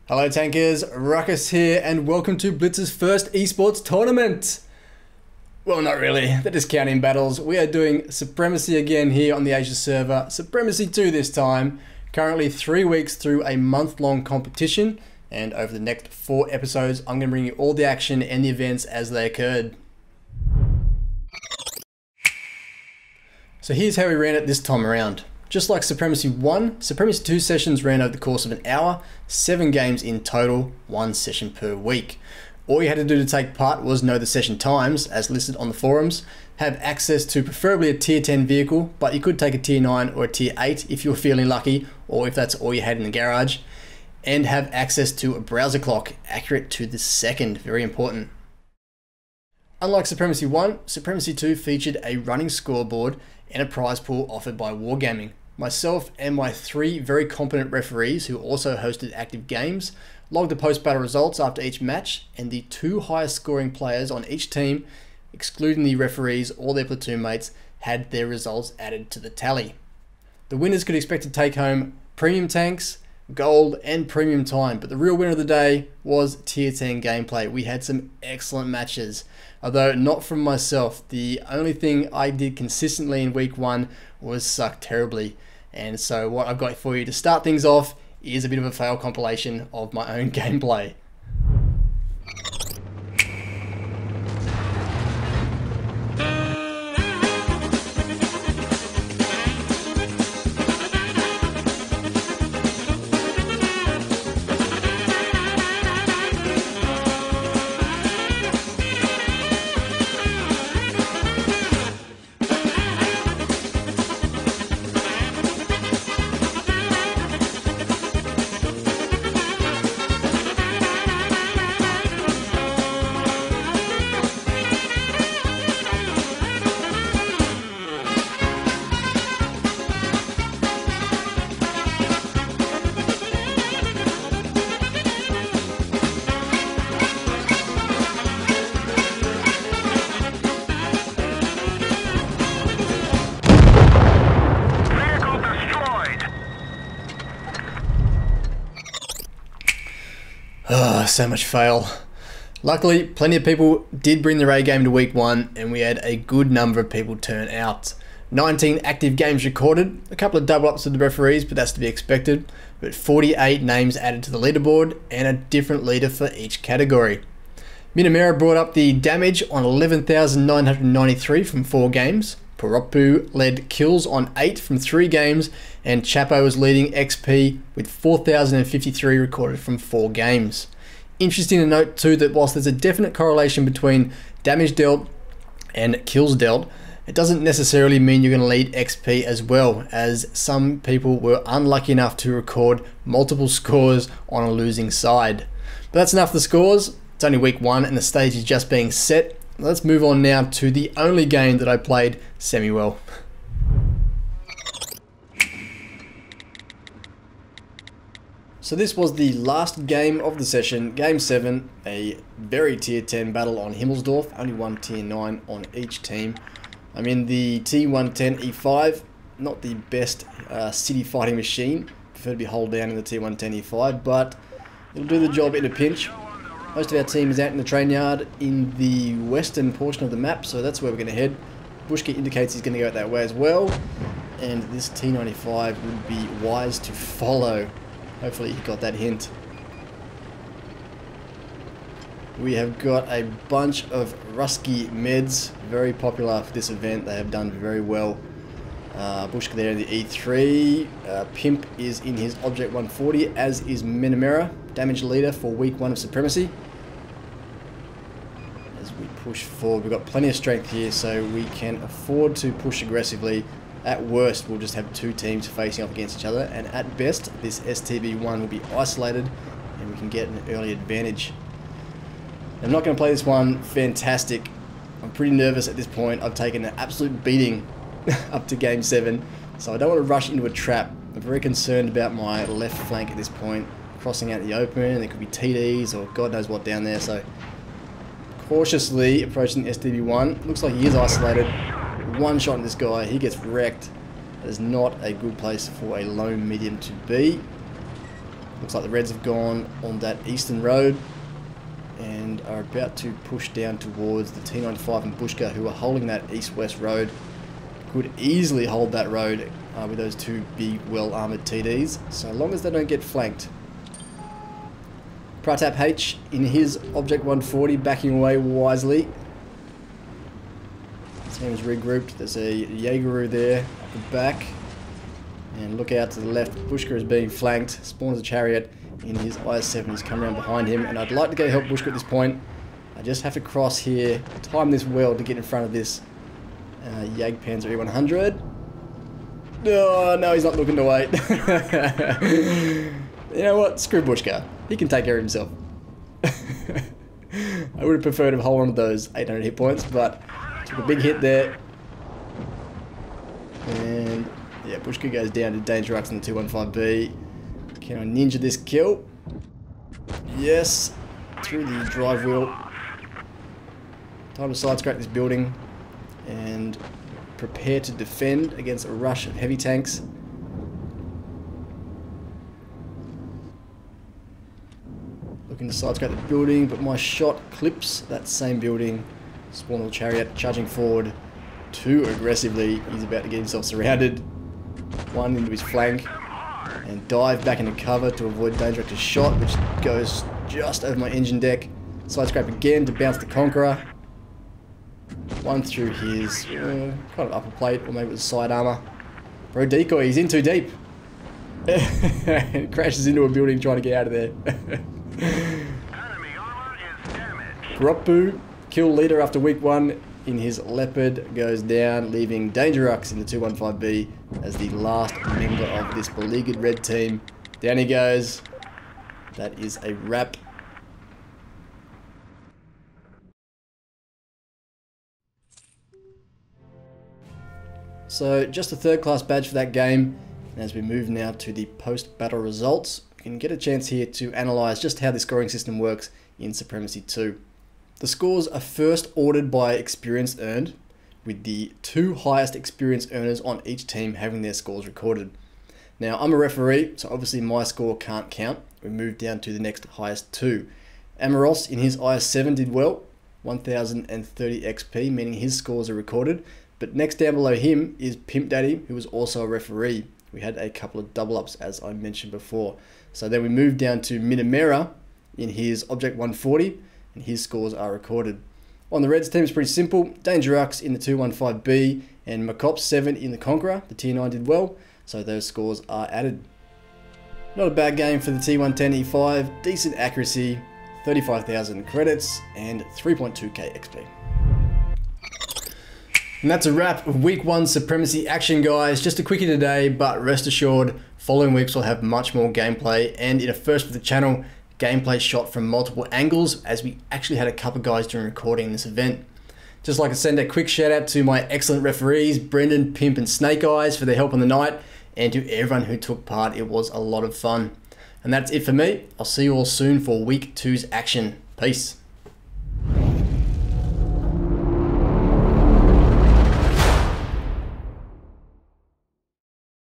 Hello tankers, Ruckus here and welcome to Blitz's first esports tournament. Well, not really, they're just counting battles. We are doing Supremacy again here on the Asia server, Supremacy II this time. Currently 3 weeks through a month-long competition, and over the next 4 episodes I'm going to bring you all the action and the events as they occurred. So here's how we ran it this time around. Just like Supremacy 1, Supremacy 2 sessions ran over the course of an hour, 7 games in total, 1 session per week. All you had to do to take part was know the session times, as listed on the forums, have access to preferably a tier 10 vehicle, but you could take a tier 9 or a tier 8 if you're feeling lucky, or if that's all you had in the garage, and have access to a browser clock, accurate to the second, very important. Unlike Supremacy 1, Supremacy 2 featured a running scoreboard and a prize pool offered by Wargaming. Myself and my 3 very competent referees who also hosted active games logged the post-battle results after each match, and the 2 highest scoring players on each team, excluding the referees or their platoon mates, had their results added to the tally. The winners could expect to take home premium tanks, gold and premium time, but the real winner of the day was tier 10 gameplay. We had some excellent matches, although not from myself. The only thing I did consistently in week 1 was suck terribly, and so what I've got for you to start things off is a bit of a fail compilation of my own gameplay. Oh, so much fail. Luckily, plenty of people did bring their A game to week 1, and we had a good number of people turn out. 19 active games recorded, a couple of double ups with the referees, but that's to be expected, but 48 names added to the leaderboard, and a different leader for each category. Minamera brought up the damage on 11,993 from 4 games. Poropu led kills on 8 from 3 games, and Chapo was leading XP with 4,053 recorded from 4 games. Interesting to note too that whilst there's a definite correlation between damage dealt and kills dealt, it doesn't necessarily mean you're going to lead XP as well, as some people were unlucky enough to record multiple scores on a losing side. But that's enough for the scores. It's only week 1 and the stage is just being set. Let's move on now to the only game that I played semi-well. So this was the last game of the session, Game 7, a very tier 10 battle on Himmelsdorf, only one tier 9 on each team. I'm in the T110 E5, not the best city fighting machine, prefer to be holed down in the T110 E5, but it'll do the job in a pinch. Most of our team is out in the train yard in the western portion of the map, so that's where we're going to head. Bushka indicates he's going to go out that way as well, and this T95 would be wise to follow. Hopefully he got that hint. We have got a bunch of Rusky meds, very popular for this event. They have done very well. Bushka there in the E3. Pimp is in his Object 140, as is Minamera, damage leader for week 1 of Supremacy. As we push forward, we've got plenty of strength here, so we can afford to push aggressively. At worst, we'll just have 2 teams facing off against each other, and at best, this STB1 will be isolated, and we can get an early advantage. I'm not going to play this one fantastic. I'm pretty nervous at this point. I've taken an absolute beating up to Game 7, so I don't want to rush into a trap. I'm very concerned about my left flank at this point, crossing out the open. There could be TDs or God knows what down there, so cautiously approaching STB1. Looks like he is isolated. One shot at this guy, he gets wrecked. That is not a good place for a lone medium to be. Looks like the Reds have gone on that eastern road and are about to push down towards the T95 and Bushka, who are holding that east-west road. Could easily hold that road with those two big, well-armoured TDs, so long as they don't get flanked. Pratap H in his Object 140, backing away wisely. The team is regrouped. There's a Jaegeru there at the back. And look out to the left, Bushka is being flanked. Spawns a chariot in his IS-7. He's come around behind him, and I'd like to go help Bushka at this point. I just have to cross here, time this well to get in front of this Jagdpanzer E100. Oh, no, he's not looking to wait. You know what? Screw Bushka. He can take care of himself. I would have preferred to hold on to those 800 hit points, but took a big hit there. And yeah, Bushka goes down to Danger Rux in the 215B. Can I ninja this kill? Yes. Through the drive wheel. Time to side scrape this building and prepare to defend against a rush of heavy tanks. Looking to side scrape the building, but my shot clips that same building. Spawn little chariot charging forward too aggressively. He's about to get himself surrounded. One into his flank and dive back into cover to avoid Danger Rux's shot, which goes just over my engine deck. Side scrape again to bounce the Conqueror. One through his kind of upper plate, or maybe it was side armor. Bro decoy, he's in too deep. Crashes into a building trying to get out of there. Enemy armor is damaged. Groppu, kill leader after week 1 in his Leopard, goes down, leaving Danger Rux in the 215B as the last member of this beleaguered red team. Down he goes. That is a wrap. So just a third class badge for that game. And as we move now to the post-battle results, we can get a chance here to analyse just how the scoring system works in Supremacy II. The scores are first ordered by experience earned, with the 2 highest experience earners on each team having their scores recorded. Now I'm a referee, so obviously my score can't count. We move down to the next highest 2. Amaros in his IS-7 did well, 1030 XP, meaning his scores are recorded. But next down below him is Pimp Daddy, who was also a referee. We had a couple of double ups, as I mentioned before. So then we move down to Minamera in his Object 140, and his scores are recorded. On the Reds team, it's pretty simple. Danger Rux in the 215B and Makop 7 in the Conqueror. The Tier 9 did well, so those scores are added. Not a bad game for the T110E5. Decent accuracy, 35,000 credits, and 3.2k XP. And that's a wrap of week 1 Supremacy action, guys. Just a quickie today, but rest assured, following weeks will have much more gameplay, and in a first for the channel, gameplay shot from multiple angles, as we actually had a couple guys during recording this event. Just like to send a quick shout out to my excellent referees, Brendan, Pimp and Snake Eyes, for their help on the night, and to everyone who took part. It was a lot of fun. And that's it for me. I'll see you all soon for week 2's action. Peace.